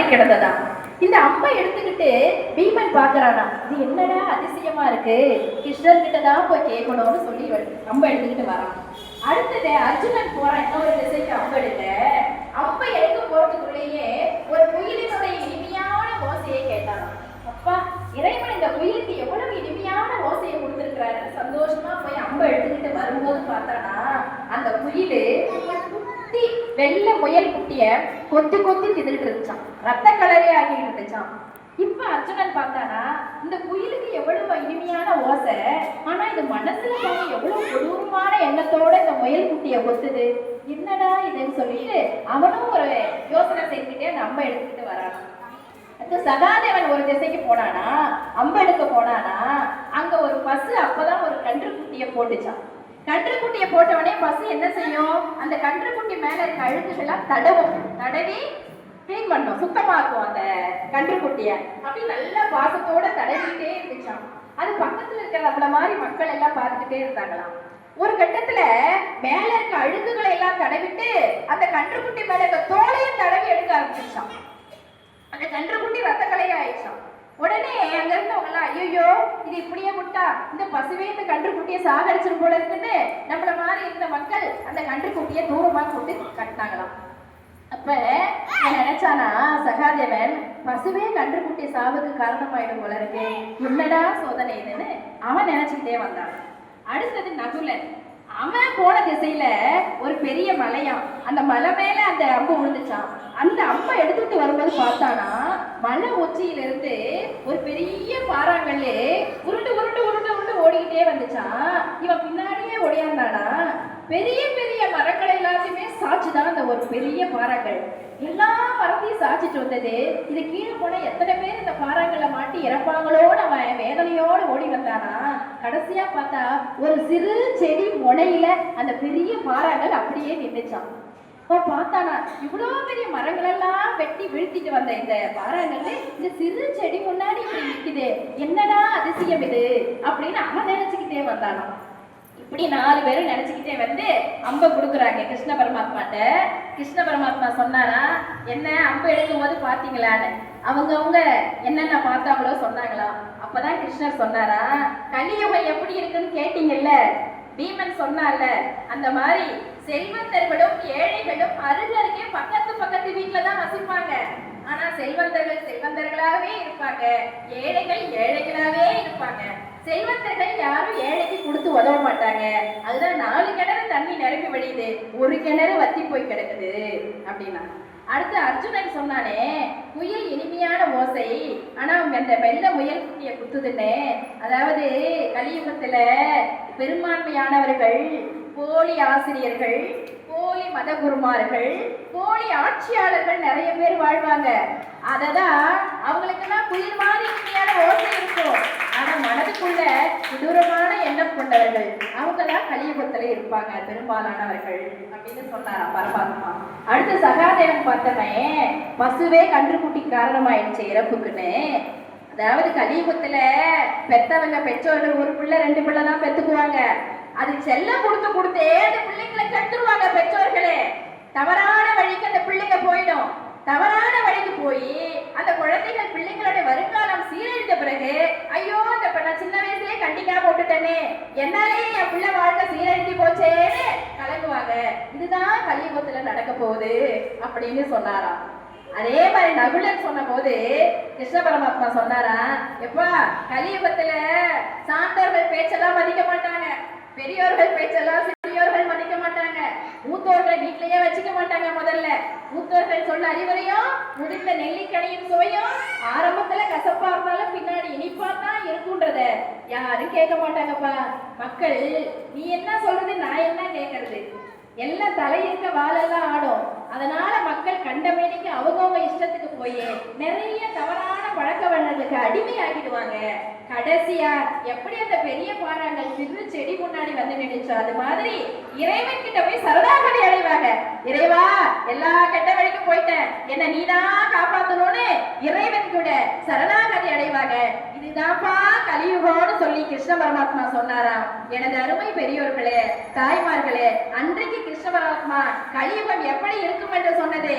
மாறி கிடந்ததா. இந்த அம்பை எடுத்துக்கிட்டு பீமன் பாக்குறானா, இது என்னடா அதிசயமா இருக்கு, கிருஷ்ணர் கிட்டதான் போய் கேட்கணும்னு சொல்லி அம்பை எடுத்துக்கிட்டு வரான். அடுத்தது அர்ஜுனன் போறான் இன்னொரு திசைக்கு அம்பை எடுக்க. அம்பை எடுக்க போறதுக்குள்ளேயே ஒரு குயிலினுடைய இனிமையான ஓசையை கேட்டான். அப்பா, இறைவன் இந்த குயிலுக்கு எவ்வளவு இனிமையான ஓசையை கொடுத்திருக்கிறாரு. சந்தோஷமா போய் அம்பை எடுத்துக்கிட்டு வரும்போது பார்த்தானா, அந்த குயிலு குட்டி வெள்ளை முயல் குட்டிய கொத்தி கொத்தி தின்னுட்டு இருந்துச்சான், ரத்த கலரே ஆகிட்டு இருந்துச்சான். இப்ப அர்ஜுனன் பார்த்தானா, இந்த குயிலுக்கு எவ்வளவு இனிமையான ஓசை, ஆனா இது மனசுல பார்க்க எவ்வளவு கொடூரமான எண்ணத்தோட இந்த முயல் குட்டிய கொத்துது, என்னடா இதுன்னு சொல்லிட்டு அவனும் ஒரு யோசனை செய்துக்கிட்டே அந்த அம்பை எடுத்துக்கிட்டு வரானா. சகாதேவன் ஒரு திசைக்கு போனானா, அம்பை எடுக்க போனானா, அங்க ஒரு பசு அப்பதான் ஒரு கன்று குட்டிய போட்டுச்சான். கன்று குட்டியை போட்டவனே பசு என்ன செய்யும், அந்த கன்று குட்டி மேல இருக்க அழுக்குகள்லாம் தடவி கிளீன் பண்ணும், சுத்தமாக்கும் அந்த கன்று குட்டிய. அப்படி நல்ல வாசத்தோட தடவிட்டே இருந்துச்சான். அது பக்கத்துல இருக்கிற நம்மள மாதிரி மக்கள் எல்லாம் பார்த்துக்கிட்டே இருந்தாங்களாம். ஒரு கட்டத்துல மேல இருக்க அழுக்குகளை எல்லாம் தடவிட்டு அந்த கன்று குட்டி மேல இருக்க தோலையும் தடவி எடுக்க ஆரம்பிச்சான். அந்த கன்று குட்டி ரத்த கலையா ஆயிடுச்சான். உடனே அங்க இருந்தவங்க எல்லாம், ஐயோ இது இப்படியே விட்டா இந்த பசுவே இந்த கன்று குட்டியை சாகடிச்சிரும் போல இருக்குன்னு நம்மள மாதிரி இருந்த மக்கள் அந்த கன்று குட்டியை தூரமா கொண்டு கட்டினாங்களாம். அப்ப நினைச்சானா சகாதேவன், பசுவே கன்று குட்டி சாவுக்கு காரணமாயிடும் போல இருக்கு, என்னடா சோதனை இதுன்னு அவன் நினைச்சுக்கிட்டே வந்தான். அடுத்தது நகுலன். அவன் போன திசையில ஒரு பெரிய மலையாம், அந்த மலை மேல அந்த அம்பு விழுந்துச்சான். அந்த அம்பை எடுத்துட்டு வரும்போது பார்த்தானா, மலை உச்சியிலிருந்து ஒரு பெரிய பாறாங்கல்லு உருண்டு உருண்டு உருண்டு உருண்டு ஓடிக்கிட்டே வந்துச்சான். இவன் பின்னாடியே ஓடியாந்தானா, பெரிய பெரிய மரங்கள் எல்லாத்தையுமே சாட்சிதான் அந்த ஒரு பெரிய பாறாங்கல். எல்லா மரத்தையும் சாட்சிட்டு வந்தது. இது கீழே போன எத்தனை பேர் இந்த பாறாங்கல்ல மாட்டி இறப்பாங்களோடு அவன் வேதனையோடு ஓடி வந்தானா. கடைசியா பார்த்தா ஒரு சிறு செடி முனையில அந்த பெரிய பாறாங்கல் அப்படியே நின்றுச்சான். பார்த்தானா, இவ்வளோ பெரிய மரங்கள் எல்லாம் வெட்டி வீழ்த்திட்டு வந்த இந்த பாறாங்கல்ல இந்த சிறு செடி முன்னாடி இப்படி நிக்குது, என்னடா அதிசயம் இது அப்படின்னு அவன் நினைச்சுக்கிட்டே வந்தானா. இப்படி 4 பேரும் நினைச்சுக்கிட்டே வந்து அம்பை கொடுக்குறாங்க கிருஷ்ண பரமாத்மாட்ட. கிருஷ்ண பரமாத்மா சொன்னாரா, என்ன அம்பை எடுக்கும் போது பாத்தீங்களான்னு. அவங்க என்னென்ன பார்த்தாங்களோ சொன்னாங்களாம். அப்பதான் கிருஷ்ணர் சொன்னாரா, கலியுகம் எப்படி இருக்குன்னு கேட்டீங்கல்ல, பீமன் சொன்னால அந்த மாதிரி செல்வந்தர்களும் ஏழைகளும் அருகருகே பக்கத்து வீட்டுல தான் வசிப்பாங்க. ஆனா செல்வந்தர்கள் செல்வந்தர்களாவே இருப்பாங்க, ஏழைகள் ஏழைகளாவே இருப்பாங்க. செல்வந்தர்கள் யாரும் ஏழைக்கு கொடுத்து உதவ மாட்டாங்க. அதுதான் 4 கிணறு தண்ணி நிரம்பி வழியுது, ஒரு கிணறு வத்தி போய் கிடக்குது அப்படின்னா. அடுத்து அர்ஜுனன் சொன்னானே, குயில் இனிமையான ஓசை, ஆனா அவங்க அந்த வெள்ளை முயல் குட்டிய குத்துதுன்னு. அதாவது கலியுகத்துல பெரும்பான்மையானவர்கள் போலி ஆசிரியர்கள், போலி மதகுருமார்கள், போலி ஆட்சியாளர்கள் நிறைய பேர் வாழ்வாங்க. அததான் அவங்களுக்கெல்லாம் குயில் மாதிரி இனிமையான ஓசை இருக்கும், ஆனா மனதுக்குள்ள கொடூரமான எண்ணம் கொண்டவர்கள் அவங்கதான் கலியுகத்துல இருப்பாங்க பெரும்பாலானவர்கள் அப்படின்னு சொன்னாரா பரமாத்மா. அடுத்து சகாதேவன் பார்த்தவன், பசுவே கன்றுக்குட்டி காரணமாயிடுச்சு இறப்புக்குன்னு. அதாவது கலியுகத்துல பெத்தவங்க பெற்றோர்கள் ஒரு பிள்ளை 2 பிள்ளை தான் பெத்துக்குவாங்க. அது செல்லம் கொடுத்தே அந்த பிள்ளைங்களை கட்டுருவாங்க பெற்றோர்களே. தவறான வழிக்கு அந்த பிள்ளைங்க போயிடும். தவறான வழிக்கு போய் அந்த குழந்தைகள் பிள்ளைங்களோட வருங்காலம் சீரழிந்த பிறகு, ஐயோ அந்த நான் சின்ன வயசுலயே கண்டிக்காம விட்டுட்டேனே, என்னாலே என் பிள்ளை வாழ்க்கை சீரழிஞ்சு போச்சேன்னு கலங்குவாங்க. இதுதான் கலியுகத்துல நடக்க போகுது அப்படின்னு சொன்னாராம். அதே மாதிரி நகுலன் சொன்ன போது கிருஷ்ண பரமாத்மா சொன்னாரா, எப்பா கலியுகத்துல சான்றோர்கள் பேச்செல்லாம் மதிக்க மாட்டாங்க, பெரியோர்கள் பேச்செல்லாம் சிறியோர்கள் மதிக்க மாட்டாங்க, மூத்தோர்களை வீட்டிலேயே வச்சுக்க மாட்டாங்க. முதல்ல மூத்தோர்கள் சொல்ல அறிவுரையும் முடிந்த நெல்லிக்கனியும் சுவையும் ஆரம்பத்துல கசப்பா இருந்தாலும் பின்னாடி இனிப்பா தான் இருக்குன்றத யாரும் கேட்க மாட்டாங்கப்பா. மக்கள் நீ என்ன சொல்றது நான் என்ன கேட்கறது, எல்லாம் தலையிருக்க வாழெல்லாம் ஆடும். அதனால மக்கள் கண்டமேனிக்கு அவங்கவுங்க இஷ்டத்துக்கு போய் நிறைய தவறான பழக்க வழக்கங்களுக்கு அடிமை ஆகிடுவாங்க. கடைசியா எப்படி அந்த பெரிய பாறாங்கல் சிறு செடி முன்னாடி வந்து நினைச்சோ அது மாதிரி இறைவன் கிட்ட போய் சரணாகதி அடைவாங்க. இறைவா எல்லா கெட்ட வழிக்கும் போயிட்டேன், என்ன நீதான் காப்பாத்தணும்னு இறைவன் கூட சரணாகதி அடைவாங்க. இதுதான்ப்பா கலியுகம்னு சொல்லி கிருஷ்ண பரமாத்மா சொன்னாராம். எனது அருமை பெரியோர்களே தாய்மார்களே, அன்றைக்கு கிருஷ்ண பரமாத்மா கலியுகம் எப்படி இருக்கும் என்று சொன்னது